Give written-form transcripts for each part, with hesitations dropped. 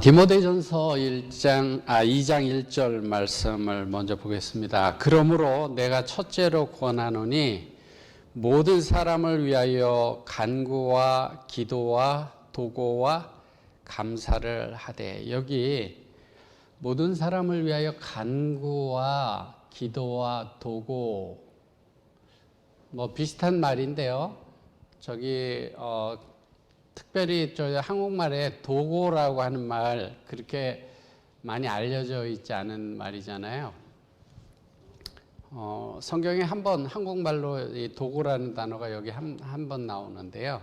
디모데전서 2장 1절 말씀을 먼저 보겠습니다. 그러므로 내가 첫째로 권하노니 모든 사람을 위하여 간구와 기도와 도고와 감사를 하되. 여기 모든 사람을 위하여 간구와 기도와 도고 비슷한 말인데요. 특별히 한국말에 도고라고 하는 말 그렇게 많이 알려져 있지 않은 말이잖아요. 성경에 한국말로 이 도고라는 단어가 여기 한 번 나오는데요.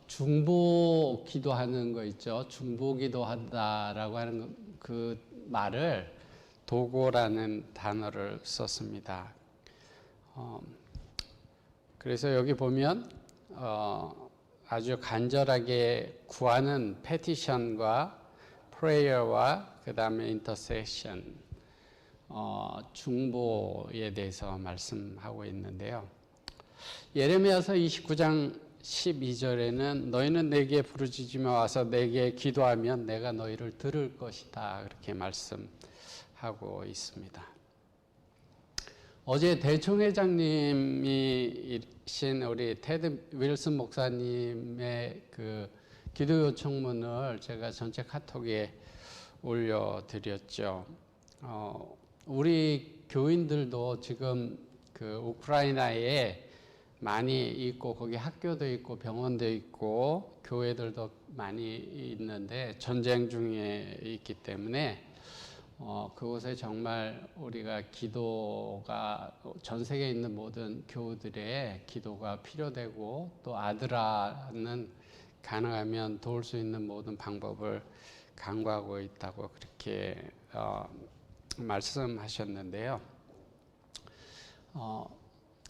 중보 기도하는 거 있죠. 중보 기도한다라고 하는 그 말을 도고라는 단어를 썼습니다. 그래서 여기 보면 아주 간절하게 구하는 petition과 prayer와 그 다음에 intercession, 중보에 대해서 말씀하고 있는데요. 예레미야서 29장 12절에는 너희는 내게 부르짖으며 와서 내게 기도하면 내가 너희를 들을 것이다, 그렇게 말씀하고 있습니다. 어제 대총회장님이신 우리 테드 윌슨 목사님의 그 기도 요청문을 제가 전체 카톡에 올려드렸죠. 우리 교인들도 지금 그 우크라이나에 많이 있고 거기 학교도 있고 병원도 있고 교회들도 많이 있는데 전쟁 중에 있기 때문에 그곳에 정말 우리가 기도가 전 세계에 있는 모든 교우들의 기도가 필요되고 또 아드라는 가능하면 도울 수 있는 모든 방법을 강구하고 있다고 그렇게 말씀하셨는데요.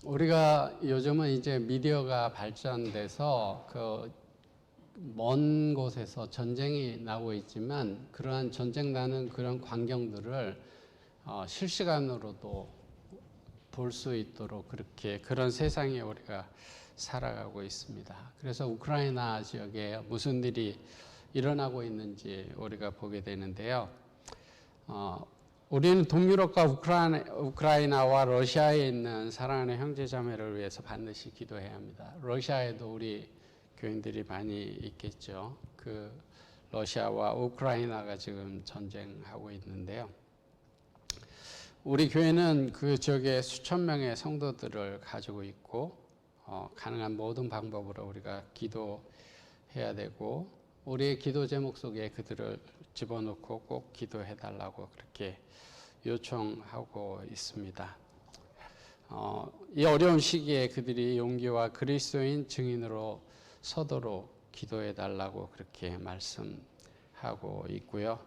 우리가 요즘은 이제 미디어가 발전돼서 먼 곳에서 전쟁이 나고 있지만 그러한 전쟁 나는 그런 광경들을 실시간으로도 볼 수 있도록 그런 세상에 우리가 살아가고 있습니다. 그래서 우크라이나 지역에 무슨 일이 일어나고 있는지 우리가 보게 되는데요. 우리는 동유럽과 우크라이나와 러시아에 있는 사랑하는 형제자매를 위해서 반드시 기도해야 합니다. 러시아에도 우리 교인들이 많이 있겠죠. 러시아와 우크라이나가 지금 전쟁하고 있는데요. 우리 교회는 그 지역에 수천 명의 성도들을 가지고 있고 가능한 모든 방법으로 우리가 기도해야 되고 우리의 기도 제목 속에 그들을 집어넣고 꼭 기도해 달라고 그렇게 요청하고 있습니다. 이 어려운 시기에 그들이 용기와 그리스도인 증인으로 서도록 기도해 달라고 그렇게 말씀하고 있고요.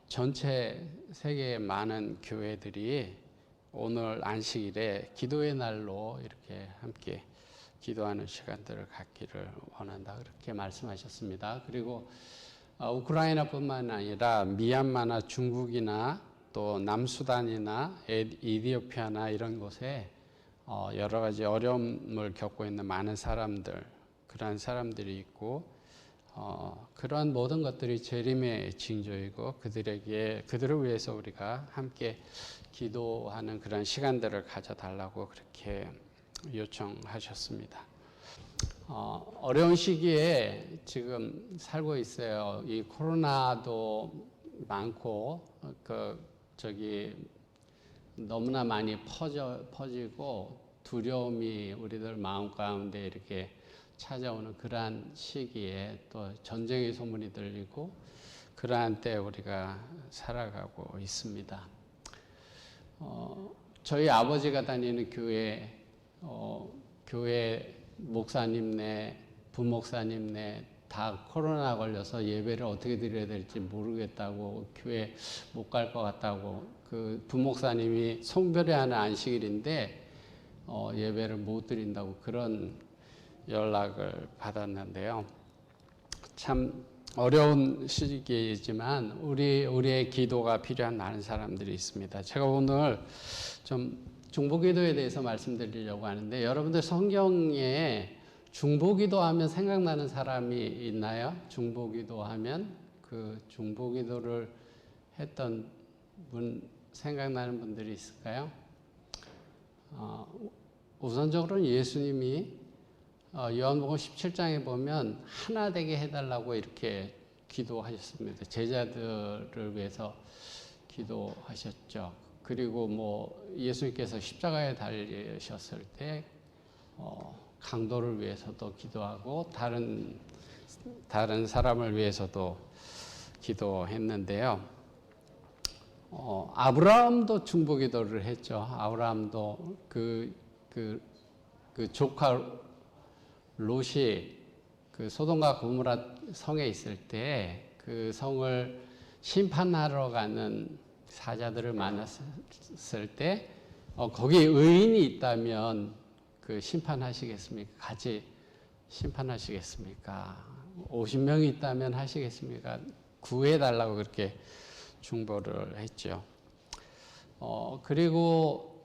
전체 세계의 많은 교회들이 오늘 안식일에 기도의 날로 이렇게 함께 기도하는 시간들을 갖기를 원한다, 그렇게 말씀하셨습니다. 그리고 우크라이나뿐만 아니라 미얀마나 중국이나 또 남수단이나 이디오피아나 이런 곳에 여러 가지 어려움을 겪고 있는 많은 사람들, 그러한 사람들이 있고 그러한 모든 것들이 재림의 징조이고 그들을 위해서 우리가 함께 기도하는 그런 시간들을 가져달라고 그렇게 요청하셨습니다. 어려운 시기에 지금 살고 있어요. 이 코로나도 많고 너무나 많이 퍼지고 두려움이 우리들 마음 가운데 이렇게 찾아오는 그러한 시기에 또 전쟁의 소문이 들리고 그러한 때 우리가 살아가고 있습니다. 저희 아버지가 다니는 교회 목사님네, 부목사님네 다 코로나 걸려서 예배를 어떻게 드려야 될지 모르겠다고, 교회 못 갈 것 같다고, 그 부목사님이 송별회 하는 안식일인데 예배를 못 드린다고 그런 연락을 받았는데요. 참 어려운 시기이지만 우리의 기도가 필요한 많은 사람들이 있습니다. 제가 오늘 좀 중보기도에 대해서 말씀드리려고 하는데, 여러분들 성경에 중보기도 하면 생각나는 사람이 있나요? 중보기도 하면 그 중보기도를 했던 분 생각나는 분들이 있을까요? 우선적으로는 예수님이 요한복음 17장에 보면 하나 되게 해달라고 이렇게 기도하셨습니다. 제자들을 위해서 기도하셨죠. 그리고 뭐 예수님께서 십자가에 달리셨을 때 강도를 위해서도 기도하고 다른 사람을 위해서도 기도했는데요. 아브라함도 중보기도를 했죠. 아브라함도 그 조카 롯이 그 소돔과 고모라 성에 있을 때 그 성을 심판하러 가는 사자들을 만났을 때 거기 의인이 있다면 그 심판하시겠습니까? 같이 심판하시겠습니까? 50명이 있다면 하시겠습니까? 구해달라고 그렇게 중보를 했죠. 그리고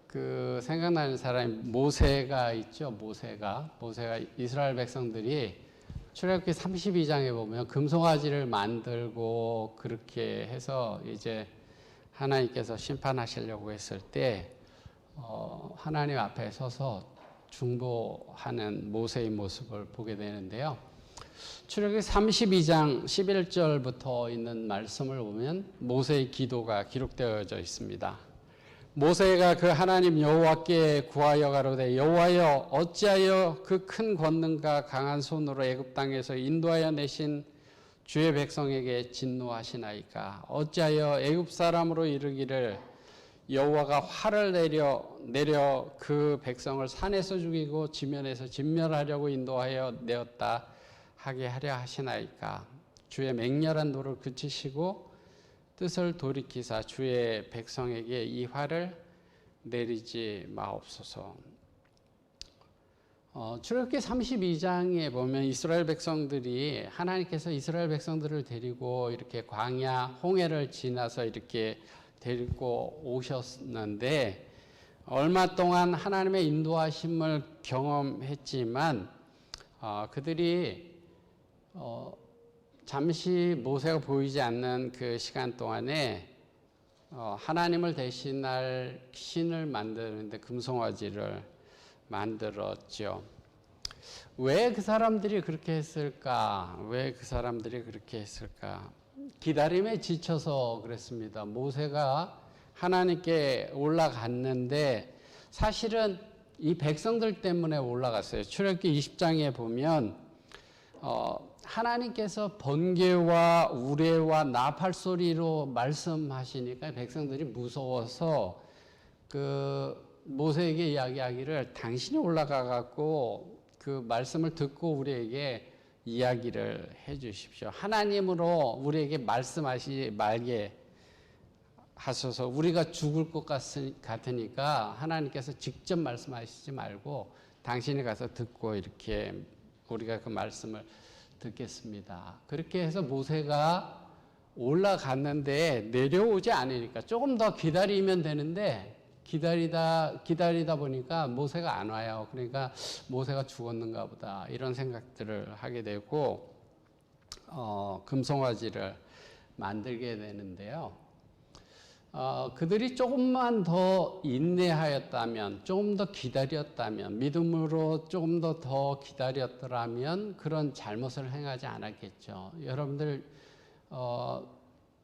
그 생각나는 사람이 모세가 있죠. 모세가 이스라엘 백성들이 출애굽기 32장에 보면 금송아지를 만들고 그렇게 해서 이제 하나님께서 심판하시려고 했을 때 하나님 앞에 서서 중보하는 모세의 모습을 보게 되는데요. 출애굽기 32장 11절부터 있는 말씀을 보면 모세의 기도가 기록되어져 있습니다. 모세가 그 하나님 여호와께 구하여 가로되 여호와여 어찌하여 그 큰 권능과 강한 손으로 애굽 땅에서 인도하여 내신 주의 백성에게 진노하시나이까. 어찌하여 애굽 사람으로 이르기를 여호와가 화를 내려 그 백성을 산에서 죽이고 지면에서 진멸하려고 인도하여 내었다 하게 하려 하시나이까. 주의 맹렬한 노를 그치시고 뜻을 돌이키사 주의 백성에게 이 화를 내리지 마옵소서. 출애굽기 32장에 보면 이스라엘 백성들이 하나님께서 이스라엘 백성들을 데리고 이렇게 광야 홍해를 지나서 이렇게 데리고 오셨는데 얼마 동안 하나님의 인도하심을 경험했지만 그들이 잠시 모세가 보이지 않는 그 시간 동안에 하나님을 대신할 신을 만드는데 금송아지를 만들었죠. 왜 그 사람들이 그렇게 했을까? 기다림에 지쳐서 그랬습니다. 모세가 하나님께 올라갔는데 사실은 이 백성들 때문에 올라갔어요. 출애굽기 20장에 보면 하나님께서 번개와 우레와 나팔 소리로 말씀하시니까 백성들이 무서워서 그 모세에게 이야기하기를 당신이 올라가 갖고 그 말씀을 듣고 우리에게 이야기를 해 주십시오. 하나님으로 우리에게 말씀하시지 말게 하셔서 우리가 죽을 것 같으니까 하나님께서 직접 말씀하시지 말고 당신이 가서 듣고 이렇게 우리가 그 말씀을 듣겠습니다. 그렇게 해서 모세가 올라갔는데 내려오지 않으니까 조금 더 기다리면 되는데 기다리다 보니까 모세가 안 와요. 그러니까 모세가 죽었는가 보다 이런 생각들을 하게 되고 금송아지를 만들게 되는데요. 그들이 조금만 더 인내하였다면, 조금 더 기다렸다면, 믿음으로 조금 더 기다렸더라면 그런 잘못을 행하지 않았겠죠. 여러분들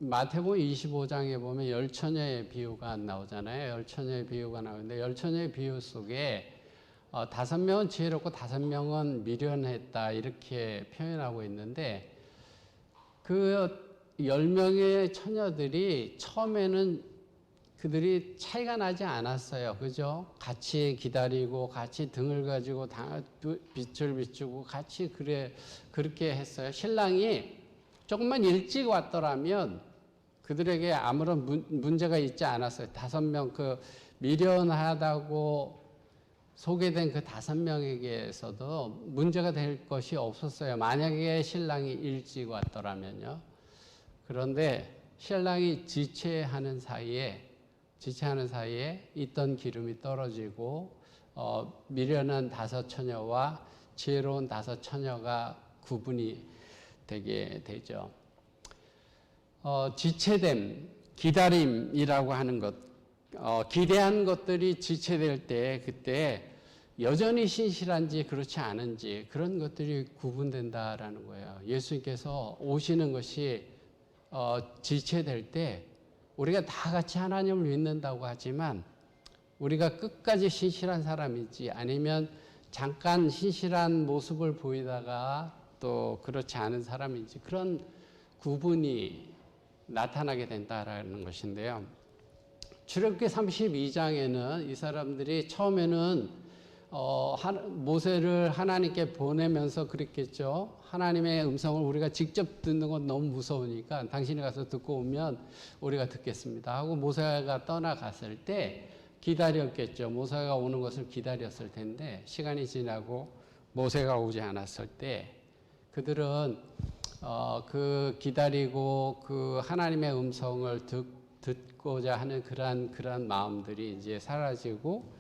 마태복음 25장에 보면 열처녀의 비유가 나오잖아요. 열처녀의 비유가 나오는데 열처녀의 비유 속에 5명은 지혜롭고 5명은 미련했다 이렇게 표현하고 있는데 그 10명의 처녀들이 처음에는 그들이 차이가 나지 않았어요. 그죠? 같이 기다리고 같이 등을 가지고 빛을 비추고 같이 그렇게 했어요. 신랑이 조금만 일찍 왔더라면 그들에게 아무런 문제가 있지 않았어요. 5명 그 미련하다고 소개된 그 5명에게서도 문제가 될 것이 없었어요. 만약에 신랑이 일찍 왔더라면요. 그런데 신랑이 지체하는 사이에 있던 기름이 떨어지고 미련한 5 처녀와 지혜로운 5 처녀가 구분이 되게 되죠. 지체됨, 기다림이라고 하는 것, 기대한 것들이 지체될 때 그때 여전히 신실한지 그렇지 않은지 그런 것들이 구분된다라는 거예요. 예수님께서 오시는 것이 지체될 때 우리가 다 같이 하나님을 믿는다고 하지만 우리가 끝까지 신실한 사람인지 아니면 잠깐 신실한 모습을 보이다가 또 그렇지 않은 사람인지 그런 구분이 나타나게 된다라는 것인데요. 출애굽기 32장에는 이 사람들이 처음에는 모세를 하나님께 보내면서 그랬겠죠. 하나님의 음성을 우리가 직접 듣는 건 너무 무서우니까 당신이 가서 듣고 오면 우리가 듣겠습니다 하고 모세가 떠나갔을 때 기다렸겠죠. 모세가 오는 것을 기다렸을 텐데 시간이 지나고 모세가 오지 않았을 때 그들은 그 기다리고 그 하나님의 음성을 듣고자 하는 그러한 마음들이 이제 사라지고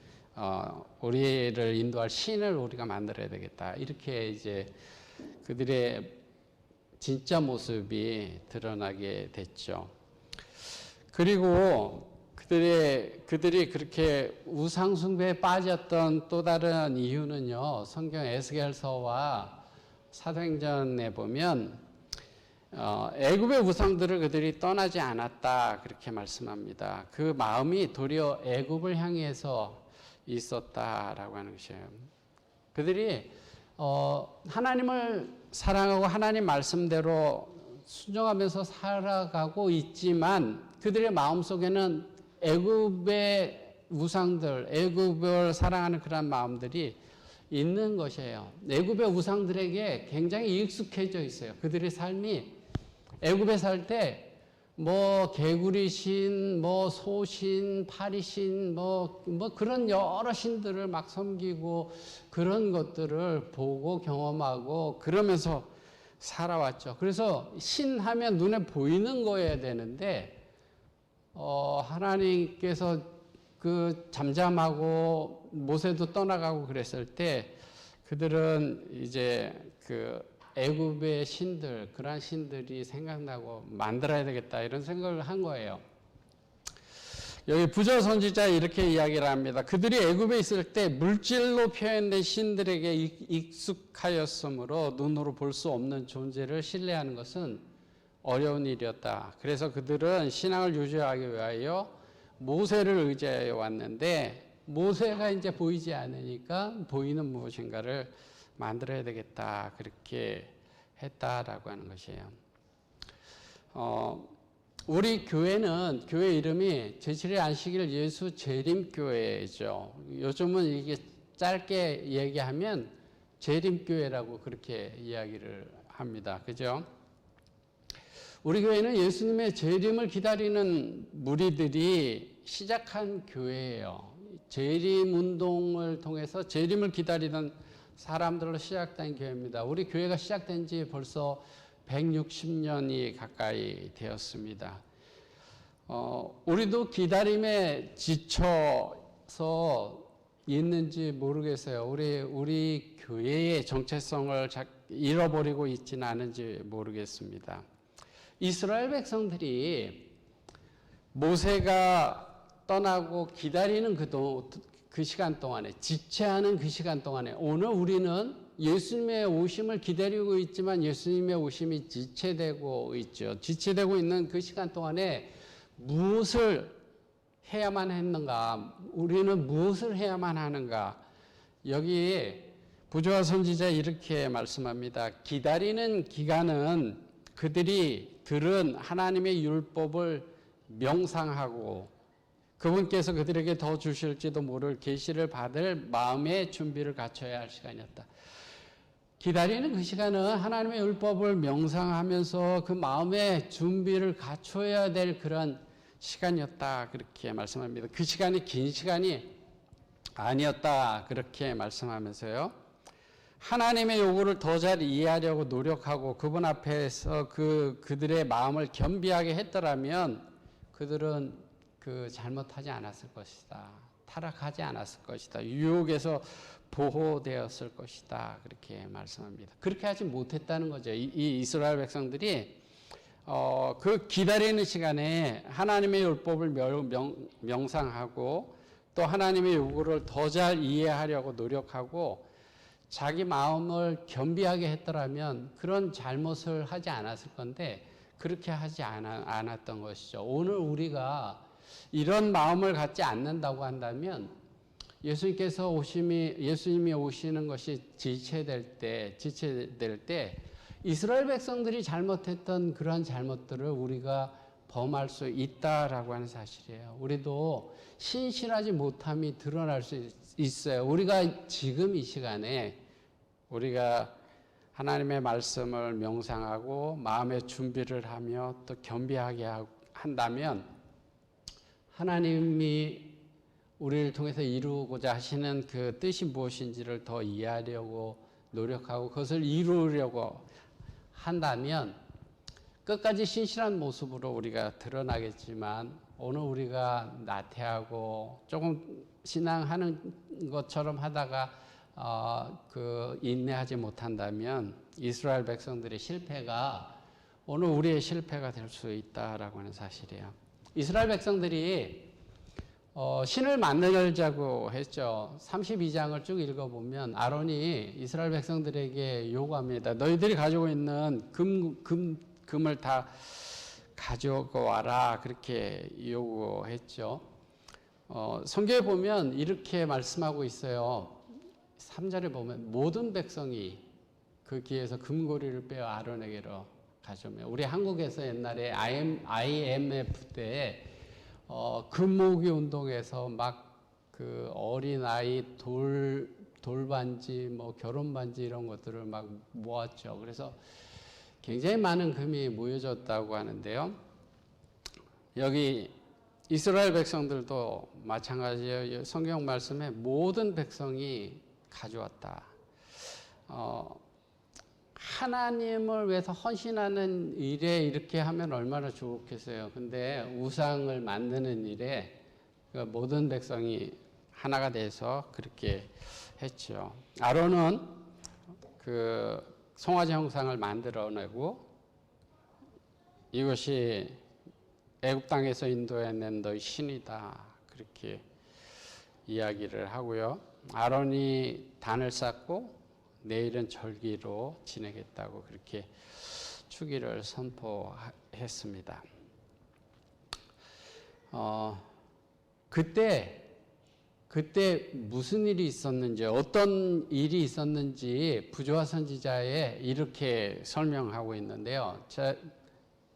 우리를 인도할 신을 우리가 만들어야 되겠다. 이렇게 이제 그들의 진짜 모습이 드러나게 됐죠. 그리고 그들이 그렇게 우상숭배에 빠졌던 또 다른 이유는요. 성경 에스겔서와 사도행전에 보면 애굽의 우상들을 그들이 떠나지 않았다 그렇게 말씀합니다. 그 마음이 도리어 애굽을 향해서 있었다라고 하는 것이에요. 그들이 하나님을 사랑하고 하나님 말씀대로 순종하면서 살아가고 있지만 그들의 마음속에는 애굽의 우상들, 애굽을 사랑하는 그런 마음들이 있는 것이에요. 애굽의 우상들에게 굉장히 익숙해져 있어요. 그들의 삶이 애굽에 살 때 뭐 개구리 신, 뭐 소신, 파리신, 뭐 그런 여러 신들을 막 섬기고 그런 것들을 보고 경험하고 그러면서 살아왔죠. 그래서 신 하면 눈에 보이는 거여야 되는데 하나님께서 그 잠잠하고 모세도 떠나가고 그랬을 때 그들은 이제 그 애굽의 신들, 그러한 신들이 생각나고 만들어야 되겠다 이런 생각을 한 거예요. 여기 부조 선지자 이렇게 이야기를 합니다. 그들이 애굽에 있을 때 물질로 표현된 신들에게 익숙하였으므로 눈으로 볼 수 없는 존재를 신뢰하는 것은 어려운 일이었다. 그래서 그들은 신앙을 유지하기 위하여 모세를 의지해 왔는데 모세가 이제 보이지 않으니까 보이는 무엇인가를 만들어야 되겠다. 그렇게 했다라고 하는 것이에요. 우리 교회는 교회 이름이 제7일 안식일 예수 재림교회죠. 요즘은 이게 짧게 얘기하면 재림교회라고 그렇게 이야기를 합니다. 그죠? 우리 교회는 예수님의 재림을 기다리는 무리들이 시작한 교회예요. 재림 운동을 통해서 재림을 기다리던 사람들로 시작된 교회입니다. 우리 교회가 시작된 지 벌써 160년이 가까이 되었습니다. 우리도 기다림에 지쳐서 있는지 모르겠어요. 우리 교회의 정체성을 잃어버리고 있지는 않은지 모르겠습니다. 이스라엘 백성들이 모세가 떠나고 기다리는 그 시간 동안에, 지체하는 그 시간 동안에 오늘 우리는 예수님의 오심을 기다리고 있지만 예수님의 오심이 지체되고 있죠. 지체되고 있는 그 시간 동안에 무엇을 해야만 했는가? 우리는 무엇을 해야만 하는가? 여기 부조와 선지자 이렇게 말씀합니다. 기다리는 기간은 그들이 들은 하나님의 율법을 명상하고 그분께서 그들에게 더 주실지도 모를 계시를 받을 마음의 준비를 갖춰야 할 시간이었다. 기다리는 그 시간은 하나님의 율법을 명상하면서 그 마음의 준비를 갖춰야 될 그런 시간이었다. 그렇게 말씀합니다. 그 시간이 긴 시간이 아니었다. 그렇게 말씀하면서요. 하나님의 요구를 더 잘 이해하려고 노력하고 그분 앞에서 그들의 마음을 겸비하게 했더라면 그들은 잘못하지 않았을 것이다. 타락하지 않았을 것이다. 유혹에서 보호되었을 것이다. 그렇게 말씀합니다. 그렇게 하지 못했다는 거죠. 이 이스라엘 백성들이 그 기다리는 시간에 하나님의 율법을 명상하고 또 하나님의 요구를 더 잘 이해하려고 노력하고 자기 마음을 겸비하게 했더라면 그런 잘못을 하지 않았을 건데 그렇게 하지 않았던 것이죠. 오늘 우리가 이런 마음을 갖지 않는다고 한다면 예수님이 오시는 것이 지체될 때 이스라엘 백성들이 잘못했던 그러한 잘못들을 우리가 범할 수 있다라고 하는 사실이에요. 우리도 신실하지 못함이 드러날 수 있어요. 우리가 지금 이 시간에 우리가 하나님의 말씀을 명상하고 마음의 준비를 하며 또 겸비하게 한다면 하나님이 우리를 통해서 이루고자 하시는 그 뜻이 무엇인지를 더 이해하려고 노력하고 그것을 이루려고 한다면 끝까지 신실한 모습으로 우리가 드러나겠지만 오늘 우리가 나태하고 조금 신앙하는 것처럼 하다가 인내하지 못한다면 이스라엘 백성들의 실패가 오늘 우리의 실패가 될 수 있다라고 하는 사실이에요. 이스라엘 백성들이 신을 만들자고 했죠. 32장을 쭉 읽어보면 아론이 이스라엘 백성들에게 요구합니다. 너희들이 가지고 있는 금을 다 가져고 와라. 그렇게 요구했죠. 성경에 보면 이렇게 말씀하고 있어요. 3절에 보면 모든 백성이 그 기에서 금고리를 빼어 아론에게로 가져오며 우리 한국에서 옛날에 IMF 때 금모으기 운동에서 막 그 어린아이 돌반지 뭐 결혼반지 이런 것들을 막 모았죠. 그래서 굉장히 많은 금이 모여졌다고 하는데요. 여기 이스라엘 백성들도 마찬가지예요. 성경 말씀에 모든 백성이 가져왔다. 하나님을 위해서 헌신하는 일에 이렇게 하면 얼마나 좋겠어요. 근데 우상을 만드는 일에 모든 백성이 하나가 돼서 그렇게 했죠. 아론은 그 송아지 형상을 만들어내고 이것이 애굽 땅에서 인도해낸 너희 신이다. 그렇게 이야기를 하고요. 아론이 단을 쌓고 내일은 절기로 지내겠다고 그렇게 주기를 선포했습니다. 그때 무슨 일이 있었는지 어떤 일이 있었는지 부조화 선지자에 이렇게 설명하고 있는데요.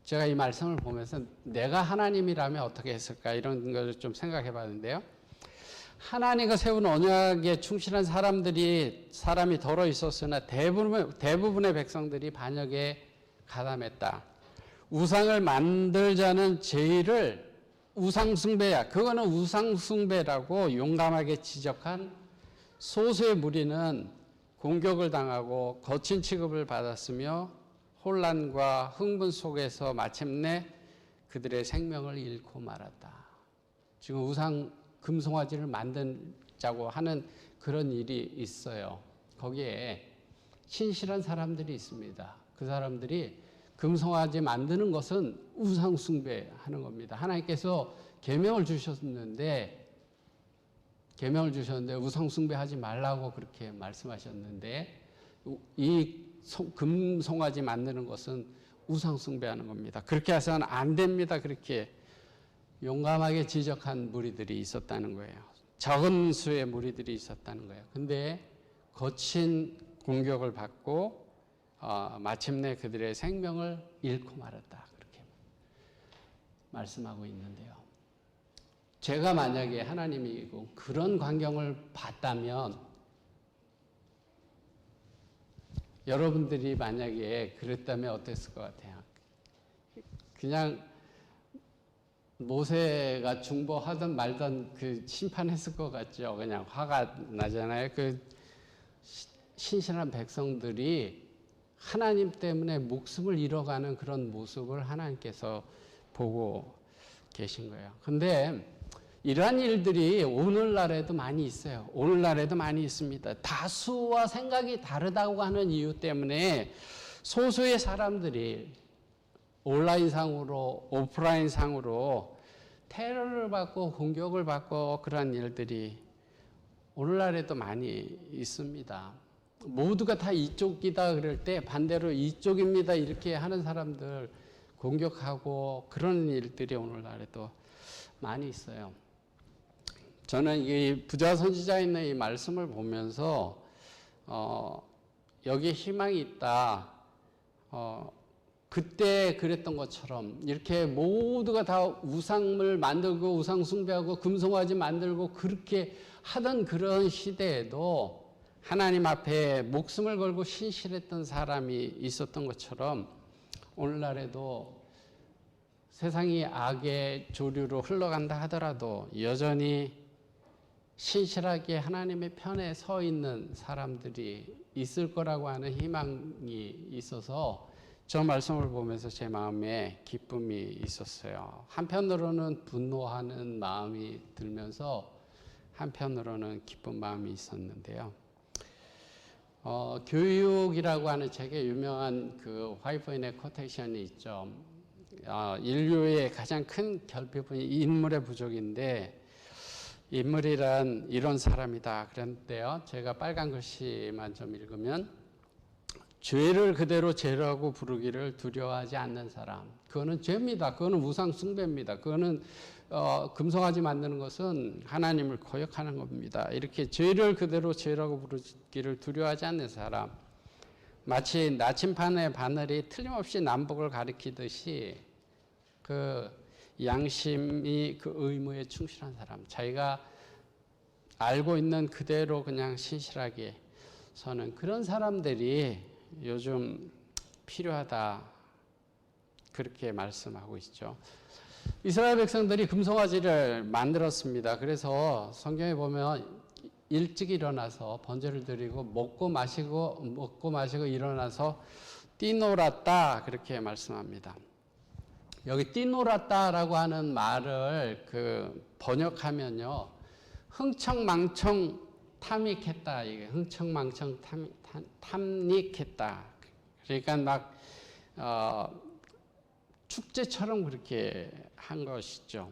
제가 이 말씀을 보면서 내가 하나님이라면 어떻게 했을까 이런 것을 좀 생각해 봤는데요. 하나님과 세운 언약에 충실한 사람이 덜어 있었으나 대부분의 백성들이 반역에 가담했다. 우상을 만들자는 죄를 우상숭배야. 그거는 우상숭배라고 용감하게 지적한 소수의 무리는 공격을 당하고 거친 취급을 받았으며 혼란과 흥분 속에서 마침내 그들의 생명을 잃고 말았다. 지금 금송아지를 만들자고 하는 그런 일이 있어요. 거기에 신실한 사람들이 있습니다. 그 사람들이 금송아지 만드는 것은 우상숭배하는 겁니다. 하나님께서 계명을 주셨는데 우상숭배하지 말라고 그렇게 말씀하셨는데 이 금송아지 만드는 것은 우상숭배하는 겁니다. 그렇게 해서는 안 됩니다. 그렇게 용감하게 지적한 무리들이 있었다는 거예요. 적은 수의 무리들이 있었다는 거예요. 근데 거친 공격을 받고 마침내 그들의 생명을 잃고 말았다. 그렇게 말씀하고 있는데요. 제가 만약에 하나님이고 그런 광경을 봤다면 여러분들이 만약에 그랬다면 어땠을 것 같아요? 그냥 모세가 중보하든 말든 그 심판했을 것 같죠. 그냥 화가 나잖아요. 그 신실한 백성들이 하나님 때문에 목숨을 잃어가는 그런 모습을 하나님께서 보고 계신 거예요. 근데 이러한 일들이 오늘날에도 많이 있어요. 오늘날에도 많이 있습니다. 다수와 생각이 다르다고 하는 이유 때문에 소수의 사람들이 온라인상으로 오프라인상으로 테러를 받고 공격을 받고 그런 일들이 오늘날에도 많이 있습니다. 모두가 다 이쪽이다 그럴 때 반대로 이쪽입니다 이렇게 하는 사람들 공격하고 그런 일들이 오늘날에도 많이 있어요. 저는 이 부자 선지자에 있는 이 말씀을 보면서 여기에 희망이 있다. 그때 그랬던 것처럼 이렇게 모두가 다 우상을 만들고 우상 숭배하고 금송아지 만들고 그렇게 하던 그런 시대에도 하나님 앞에 목숨을 걸고 신실했던 사람이 있었던 것처럼 오늘날에도 세상이 악의 조류로 흘러간다 하더라도 여전히 신실하게 하나님의 편에 서 있는 사람들이 있을 거라고 하는 희망이 있어서 저 말씀을 보면서 제 마음에 기쁨이 있었어요. 한편으로는 분노하는 마음이 들면서 한편으로는 기쁜 마음이 있었는데요. 교육이라고 하는 책에 유명한 그 화이트인의 코테이션이 있죠. 인류의 가장 큰 결핍은 인물의 부족인데 인물이란 이런 사람이다 그랬는데요. 제가 빨간 글씨만 좀 읽으면 죄를 그대로 죄라고 부르기를 두려워하지 않는 사람. 그거는 죄입니다. 그거는 우상 숭배입니다. 그거는 금송아지 만드는 것은 하나님을 거역하는 겁니다. 이렇게 죄를 그대로 죄라고 부르기를 두려워하지 않는 사람. 마치 나침판의 바늘이 틀림없이 남북을 가리키듯이 그 양심이 그 의무에 충실한 사람. 자기가 알고 있는 그대로 그냥 신실하게 서는 그런 사람들이 요즘 필요하다. 그렇게 말씀하고 있죠. 이스라엘 백성들이 금송아지를 만들었습니다. 그래서 성경에 보면 일찍 일어나서 번제를 드리고 먹고 마시고 일어나서 뛰놀았다 그렇게 말씀합니다. 여기 뛰놀았다라고 하는 말을 번역하면요 흥청망청 탐닉했다. 이게 흥청망청 탐닉했다. 그러니까 막 축제처럼 그렇게 한 것이죠.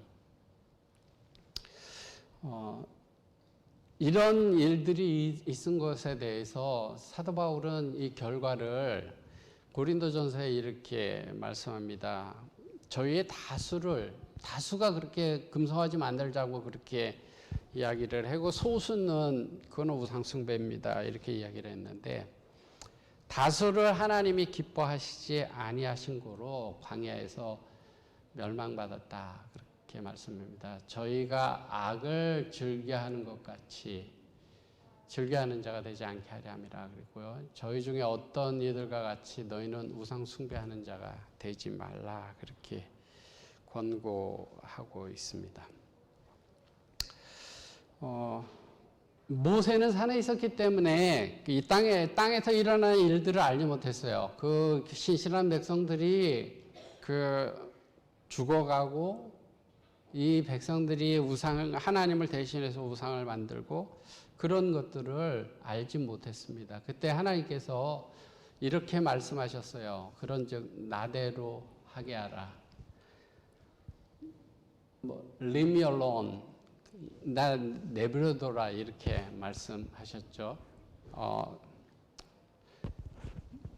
이런 일들이 있은 것에 대해서 사도 바울은 이 결과를 고린도전서에 이렇게 말씀합니다. 저희의 다수가 그렇게 금송아지 만들자고 그렇게 이야기를 하고 소수는 그건 우상숭배입니다. 이렇게 이야기를 했는데 다수를 하나님이 기뻐하시지 아니하신 거로 광야에서 멸망받았다. 그렇게 말씀합니다. 저희가 악을 즐겨하는 것 같이 즐겨하는 자가 되지 않게 하려 함이라 그랬고요. 저희 중에 어떤 이들과 같이 너희는 우상 숭배하는 자가 되지 말라. 그렇게 권고하고 있습니다. 모세는 산에 있었기 때문에 이 땅에서 일어나는 일들을 알지 못했어요. 그 신실한 백성들이 죽어가고 이 백성들이 하나님을 대신해서 우상을 만들고 그런 것들을 알지 못했습니다. 그때 하나님께서 이렇게 말씀하셨어요. 그런즉 나대로 하게 하라. Leave me alone. 나 내버려둬라 이렇게 말씀하셨죠.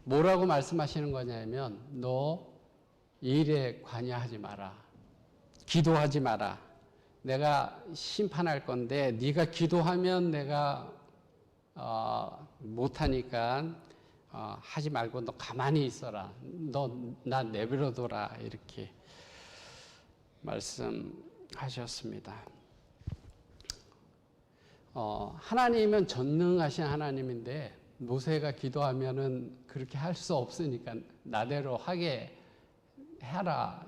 뭐라고 말씀하시는 거냐면 너 일에 관여하지 마라. 기도하지 마라. 내가 심판할 건데 네가 기도하면 내가 못하니까 하지 말고 너 가만히 있어라. 너 나 내버려둬라 이렇게 말씀하셨습니다. 하나님은 전능하신 하나님인데 모세가 기도하면은 그렇게 할 수 없으니까 나대로 하게 해라.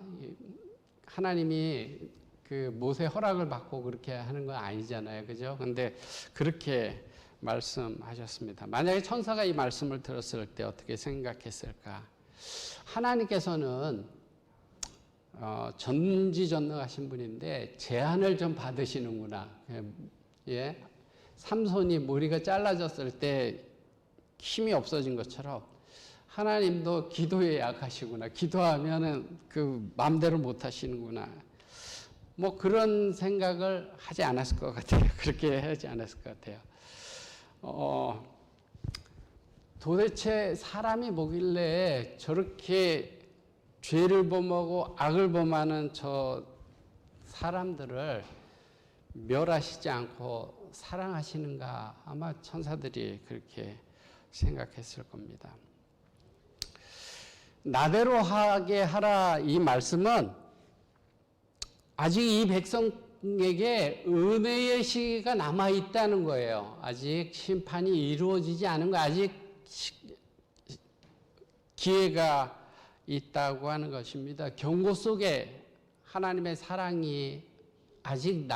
하나님이 모세 허락을 받고 그렇게 하는 건 아니잖아요. 그죠? 근데 그렇게 말씀하셨습니다. 만약에 천사가 이 말씀을 들었을 때 어떻게 생각했을까? 하나님께서는 전지전능하신 분인데 제한을 좀 받으시는구나. 예, 삼손이 머리가 잘라졌을 때 힘이 없어진 것처럼 하나님도 기도에 약하시구나. 기도하면은 그 마음대로 못 하시는구나. 뭐 그런 생각을 하지 않았을 것 같아요. 그렇게 하지 않았을 것 같아요. 도대체 사람이 뭐길래 저렇게 죄를 범하고 악을 범하는 저 사람들을 멸하시지 않고 사랑하시는가? 아마 천사들이 그렇게 생각했을 겁니다. 나대로 하게 하라 이 말씀은 아직 이 백성에게 은혜의 시기가 남아 있다는 거예요. 아직 심판이 이루어지지 않은 거, 아직 기회가 있다고 하는 것입니다. 경고 속에 하나님의 사랑이 아직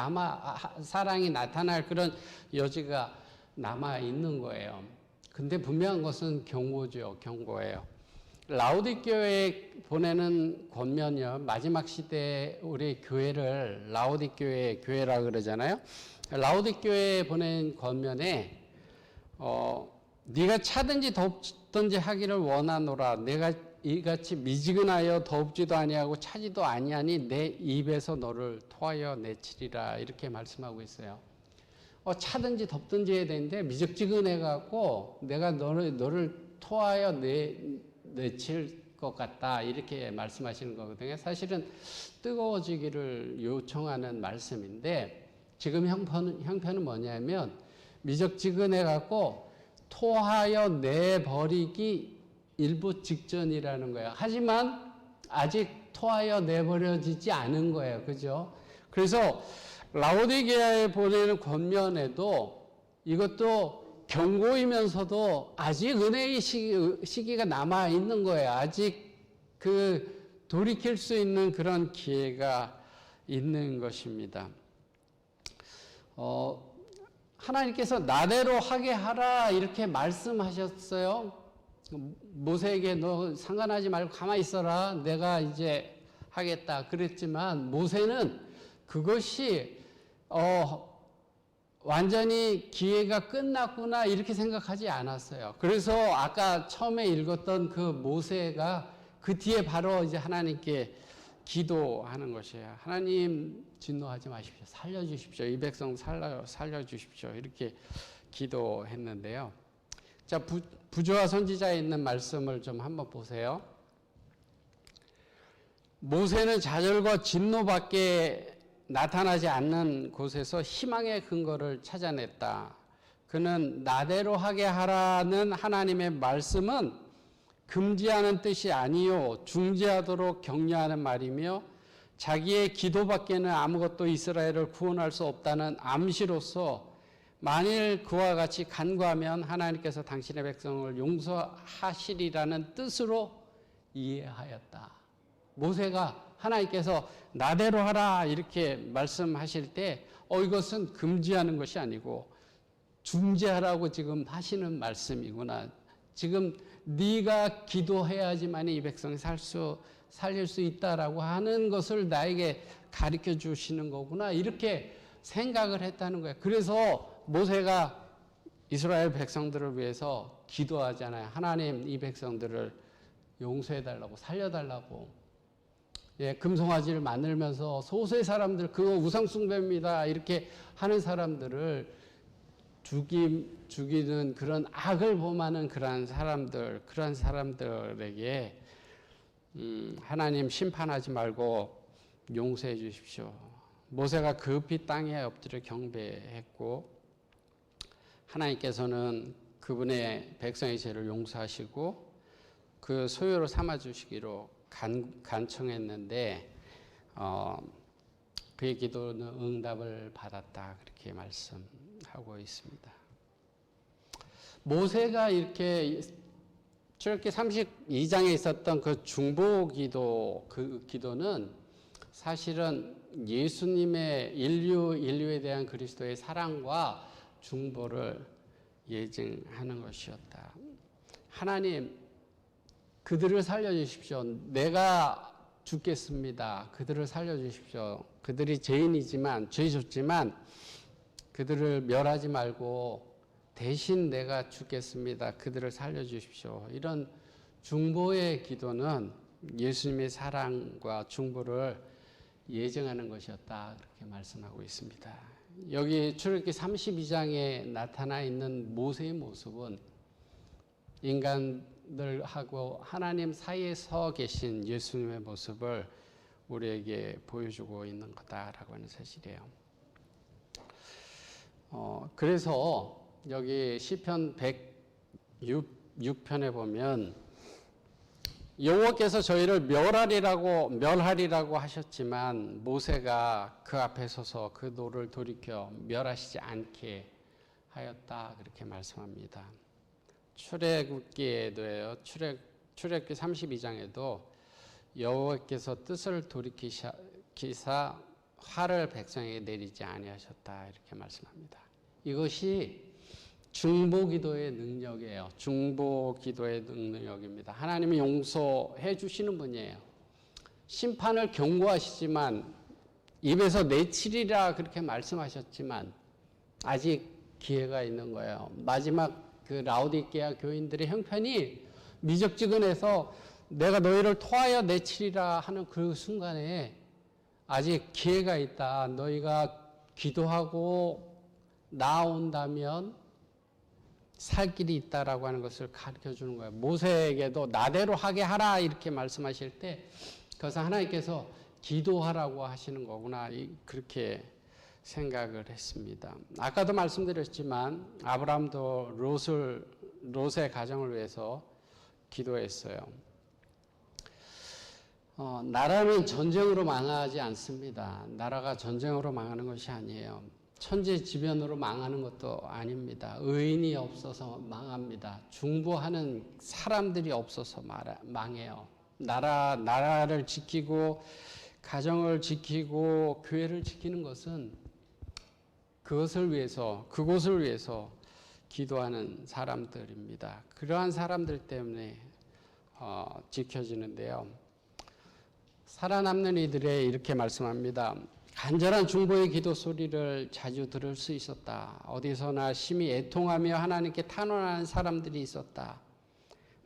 사랑이 나타날 그런 여지가 남아 있는 거예요. 근데 분명한 것은 경고죠. 경고예요. 라오디교회에 보내는 권면이요. 마지막 시대에 우리 교회를 라오디교회 교회라 그러잖아요. 라오디교회에 보낸 권면에 네가 차든지 덥든지 하기를 원하노라. 내가 이같이 미지근하여 더웁지도 아니하고 차지도 아니하니 내 입에서 너를 토하여 내치리라. 이렇게 말씀하고 있어요. 차든지 덥든지 해야 되는데 미적지근해갖고 내가 너를 토하여 내칠 것 같다. 이렇게 말씀하시는 거거든요. 사실은 뜨거워지기를 요청하는 말씀인데 지금 형편은 뭐냐면 미적지근해갖고 토하여 내버리기 일부 직전이라는 거예요. 하지만 아직 토하여 내버려지지 않은 거예요. 그죠? 그래서 라오디게아에 보내는 권면에도 이것도 경고이면서도 아직 은혜의 시기가 남아 있는 거예요. 아직 돌이킬 수 있는 그런 기회가 있는 것입니다. 하나님께서 나대로 하게 하라 이렇게 말씀하셨어요. 모세에게 너 상관하지 말고 가만히 있어라. 내가 이제 하겠다 그랬지만 모세는 그것이 완전히 기회가 끝났구나 이렇게 생각하지 않았어요. 그래서 아까 처음에 읽었던 그 모세가 그 뒤에 바로 이제 하나님께 기도하는 것이에요. 하나님 진노하지 마십시오. 살려주십시오. 이 백성 살려주십시오. 이렇게 기도했는데요. 자, 부조와 선지자에 있는 말씀을 좀 한번 보세요. 모세는 좌절과 진노밖에 나타나지 않는 곳에서 희망의 근거를 찾아냈다. 그는 나대로 하게 하라는 하나님의 말씀은 금지하는 뜻이 아니요 중지하도록 격려하는 말이며 자기의 기도밖에는 아무것도 이스라엘을 구원할 수 없다는 암시로서 만일 그와 같이 간구하면 하나님께서 당신의 백성을 용서하시리라는 뜻으로 이해하였다. 모세가 하나님께서 나대로 하라 이렇게 말씀하실 때 이것은 금지하는 것이 아니고 중재하라고 지금 하시는 말씀이구나. 지금 네가 기도해야지만 이 백성이 살릴 수 있다라고 하는 것을 나에게 가르쳐 주시는 거구나. 이렇게 생각을 했다는 거예요. 그래서 모세가 이스라엘 백성들을 위해서 기도하잖아요. 하나님 이 백성들을 용서해달라고 살려달라고. 예, 금송아지를 만들면서 소수의 사람들 그거 우상숭배입니다 이렇게 하는 사람들을 죽이는 그런 악을 범하는 그러한 사람들에게 하나님 심판하지 말고 용서해 주십시오. 모세가 급히 땅에 엎드려 경배했고 하나님께서는 그분의 백성의 죄를 용서하시고 그 소유로 삼아 주시기로 간청했는데 그의 기도는 응답을 받았다 그렇게 말씀하고 있습니다. 모세가 이렇게 출애굽기 32장에 있었던 그 중보기도 그 기도는 사실은 예수님의 인류에 대한 그리스도의 사랑과 중보를 예증하는 것이었다. 하나님 그들을 살려주십시오. 내가 죽겠습니다. 그들을 살려주십시오. 그들이 죄인이지만 죄 졌지만 그들을 멸하지 말고 대신 내가 죽겠습니다. 그들을 살려주십시오. 이런 중보의 기도는 예수님의 사랑과 중보를 예정하는 것이었다. 그렇게 말씀하고 있습니다. 여기 출애굽기 32장에 나타나 있는 모세의 모습은 인간들하고 하나님 사이에 서 계신 예수님의 모습을 우리에게 보여주고 있는 거다라고 하는 사실이에요. 그래서 여기 시편 106편에 보면 여호와께서 저희를 멸하리라고 하셨지만 모세가 그 앞에 서서 그 노를 돌이켜 멸하시지 않게 하였다 그렇게 말씀합니다. 출애굽기에도요. 출애굽기 32장에도 여호와께서 뜻을 돌이키사 화를 백성에게 내리지 아니하셨다 이렇게 말씀합니다. 이것이 중보기도의 능력이에요. 중보기도의 능력입니다. 하나님이 용서해 주시는 분이에요. 심판을 경고하시지만 입에서 내치리라 그렇게 말씀하셨지만 아직 기회가 있는 거예요. 마지막 그 라오디게아 교인들의 형편이 미적지근해서 내가 너희를 토하여 내치리라 하는 그 순간에 아직 기회가 있다. 너희가 기도하고 나온다면 살 길이 있다라고 하는 것을 가르쳐 주는 거예요. 모세에게도 나대로 하게 하라 이렇게 말씀하실 때 그래서 하나님께서 기도하라고 하시는 거구나 그렇게 생각을 했습니다. 아까도 말씀드렸지만 아브라함도 롯의 가정을 위해서 기도했어요. 나라는 전쟁으로 망하지 않습니다. 나라가 전쟁으로 망하는 것이 아니에요. 천재지변으로 망하는 것도 아닙니다. 의인이 없어서 망합니다. 중보하는 사람들이 없어서 망해요. 나라를 지키고 가정을 지키고 교회를 지키는 것은 그것을 위해서 그곳을 위해서 기도하는 사람들입니다. 그러한 사람들 때문에 지켜지는데요. 살아남는 이들의 이렇게 말씀합니다. 간절한 중보의 기도 소리를 자주 들을 수 있었다. 어디서나 심히 애통하며 하나님께 탄원하는 사람들이 있었다.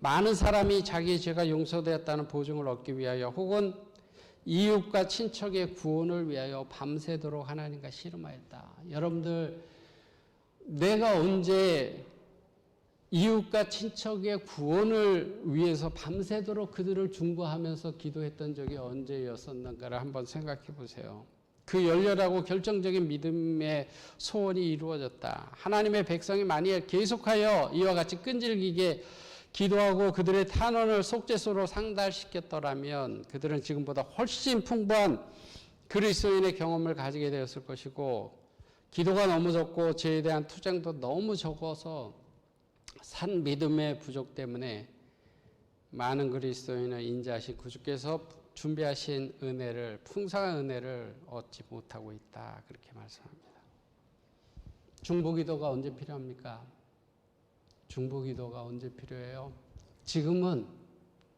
많은 사람이 자기의 죄가 용서되었다는 보증을 얻기 위하여 혹은 이웃과 친척의 구원을 위하여 밤새도록 하나님과 씨름하였다. 여러분들, 내가 언제 이웃과 친척의 구원을 위해서 밤새도록 그들을 중보하면서 기도했던 적이 언제였었는가를 한번 생각해 보세요. 그 열렬하고 결정적인 믿음의 소원이 이루어졌다. 하나님의 백성이 만일 계속하여 이와 같이 끈질기게 기도하고 그들의 탄원을 속죄소로 상달시켰더라면 그들은 지금보다 훨씬 풍부한 그리스도인의 경험을 가지게 되었을 것이고 기도가 너무 적고 죄에 대한 투쟁도 너무 적어서 산 믿음의 부족 때문에 많은 그리스도인은 인자하신 구주께서 준비하신 은혜를 풍성한 은혜를 얻지 못하고 있다 그렇게 말씀합니다. 중보기도가 언제 필요합니까? 중보기도가 언제 필요해요? 지금은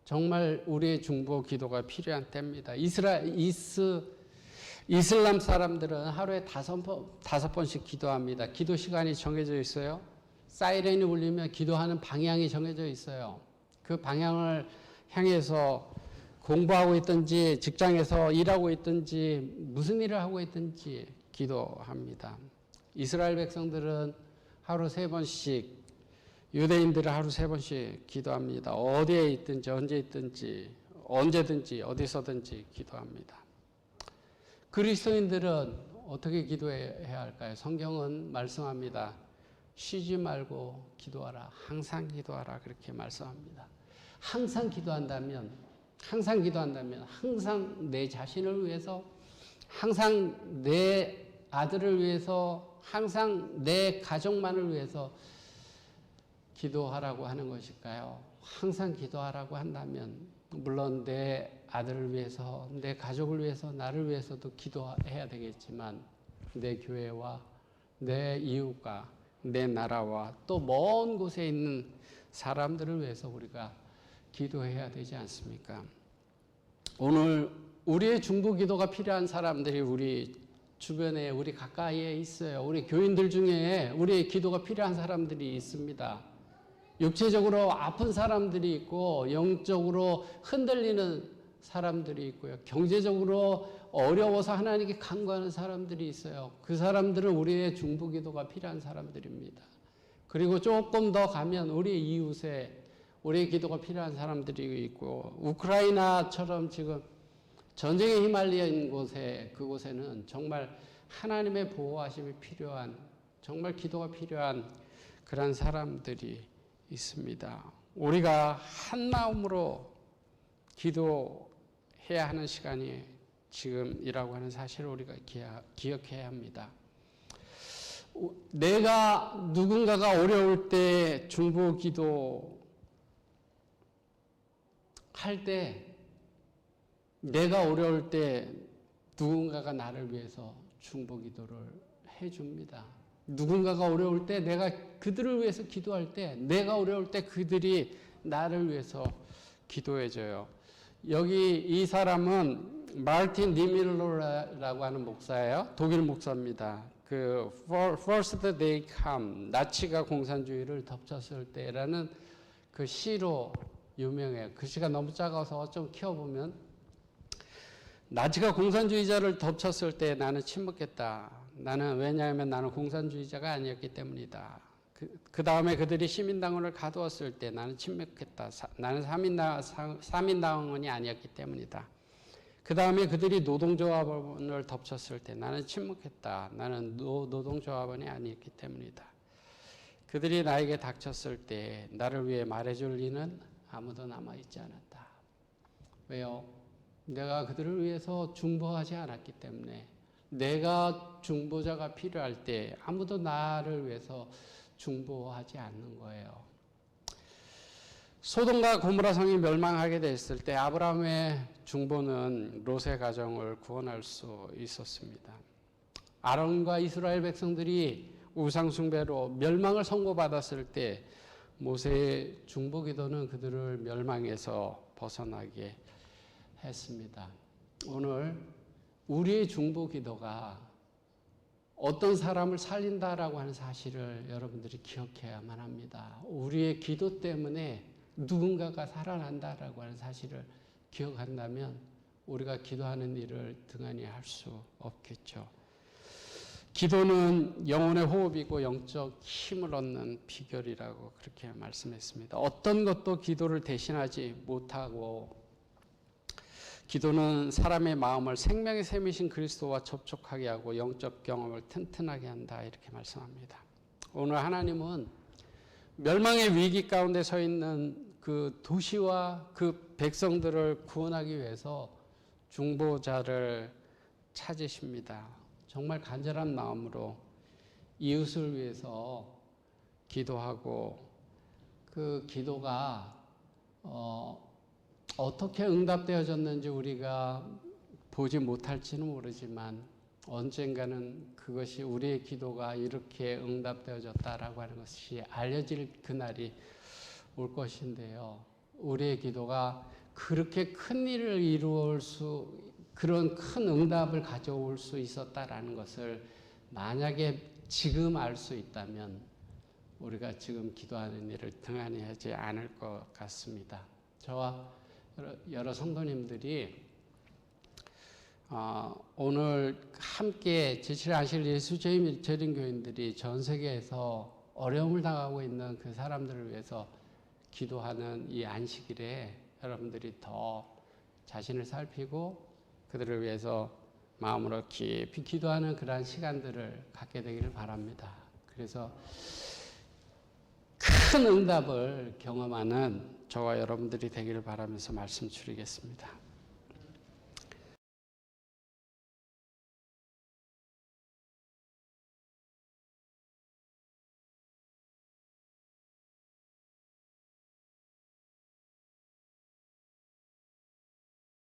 정말 우리의 중보기도가 필요한 때입니다. 이슬람 사람들은 하루에 5번씩 기도합니다. 기도 시간이 정해져 있어요. 사이렌이 울리면 기도하는 방향이 정해져 있어요. 그 방향을 향해서 공부하고 있든지 직장에서 일하고 있든지 무슨 일을 하고 있든지 기도합니다. 이스라엘 백성들은 하루 3번씩 유대인들은 하루 3번씩 기도합니다. 어디에 있든지 언제든지 어디서든지 기도합니다. 그리스도인들은 어떻게 기도해야 할까요? 성경은 말씀합니다. 쉬지 말고 기도하라. 항상 기도하라. 그렇게 말씀합니다. 항상 기도한다면 항상 내 자신을 위해서, 항상 내 아들을 위해서, 항상 내 가족만을 위해서 기도하라고 하는 것일까요? 항상 기도하라고 한다면 물론 내 아들을 위해서, 내 가족을 위해서, 나를 위해서도 기도해야 되겠지만 내 교회와 내 이웃과 내 나라와 또 먼 곳에 있는 사람들을 위해서 우리가 기도해야 되지 않습니까? 오늘 우리의 중보 기도가 필요한 사람들이 우리 주변에, 우리 가까이에 있어요. 우리 교인들 중에 우리의 기도가 필요한 사람들이 있습니다. 육체적으로 아픈 사람들이 있고, 영적으로 흔들리는 사람들이 있고요. 경제적으로 어려워서 하나님께 간구하는 사람들이 있어요. 그 사람들은 우리의 중보 기도가 필요한 사람들입니다. 그리고 조금 더 가면 우리 이웃에 우리의 기도가 필요한 사람들이 있고, 우크라이나처럼 지금 전쟁에 휘말린 그곳에는 정말 하나님의 보호하심이 필요한, 정말 기도가 필요한 그런 사람들이 있습니다. 우리가 한 마음으로 기도해야 하는 시간이 지금이라고 하는 사실을 우리가 기억해야 합니다. 내가 누군가가 어려울 때 중보 기도 할 때, 내가 어려울 때 누군가가 나를 위해서 중보 기도를 해줍니다. 누군가가 어려울 때 내가 그들을 위해서 기도할 때, 내가 어려울 때 그들이 나를 위해서 기도해줘요. 여기 이 사람은 마르틴 니밀러라고 하는 목사예요. 독일 목사입니다. 그 First Day Come, 나치가 공산주의를 덮쳤을 때라는 그 시로 유명해요. 그 시가 너무 작아서 좀 키워보면, 나치가 공산주의자를 덮쳤을 때 나는 침묵했다. 왜냐하면 나는 공산주의자가 아니었기 때문이다. 그 다음에 그들이 시민당원을 가두었을 때 나는 침묵했다. 나는 사민당원이 아니었기 때문이다. 그 다음에 그들이 노동조합원을 덮쳤을 때 나는 침묵했다. 나는 노동조합원이 아니었기 때문이다. 그들이 나에게 닥쳤을 때 나를 위해 말해줄 이는 아무도 남아있지 않았다. 왜요? 내가 그들을 위해서 중보하지 않았기 때문에. 내가 중보자가 필요할 때 아무도 나를 위해서 중보하지 않는 거예요. 소돔과 고모라 성이 멸망하게 됐을 때 아브라함의 중보는 롯의 가정을 구원할 수 있었습니다. 아론과 이스라엘 백성들이 우상 숭배로 멸망을 선고받았을 때 모세의 중보 기도는 그들을 멸망에서 벗어나게 했습니다. 오늘 우리의 중보 기도가 어떤 사람을 살린다라고 하는 사실을 여러분들이 기억해야만 합니다. 우리의 기도 때문에 누군가가 살아난다라고 하는 사실을 기억한다면 우리가 기도하는 일을 등한히 할 수 없겠죠. 기도는 영혼의 호흡이고 영적 힘을 얻는 비결이라고 그렇게 말씀했습니다. 어떤 것도 기도를 대신하지 못하고, 기도는 사람의 마음을 생명의 샘이신 그리스도와 접촉하게 하고 영적 경험을 튼튼하게 한다, 이렇게 말씀합니다. 오늘 하나님은 멸망의 위기 가운데 서 있는 그 도시와 그 백성들을 구원하기 위해서 중보자를 찾으십니다. 정말 간절한 마음으로 이웃을 위해서 기도하고, 그 기도가 어떻게 응답되어졌는지 우리가 보지 못할지는 모르지만 언젠가는 그것이, 우리의 기도가 이렇게 응답되어졌다라고 하는 것이 알려질 그날이 올 것인데요. 우리의 기도가 그렇게 큰 일을 이루어 그런 큰 응답을 가져올 수 있었다라는 것을 만약에 지금 알 수 있다면 우리가 지금 기도하는 일을 등한히 하지 않을 것 같습니다. 저와 여러 성도님들이 오늘 함께 제칠하실 예수제임 재림교인들이 전 세계에서 어려움을 당하고 있는 그 사람들을 위해서 기도하는 이 안식일에 여러분들이 더 자신을 살피고 그들을 위해서 마음으로 깊이 기도하는 그러한 시간들을 갖게 되기를 바랍니다. 그래서 큰 응답을 경험하는 저와 여러분들이 되기를 바라면서 말씀 드리겠습니다.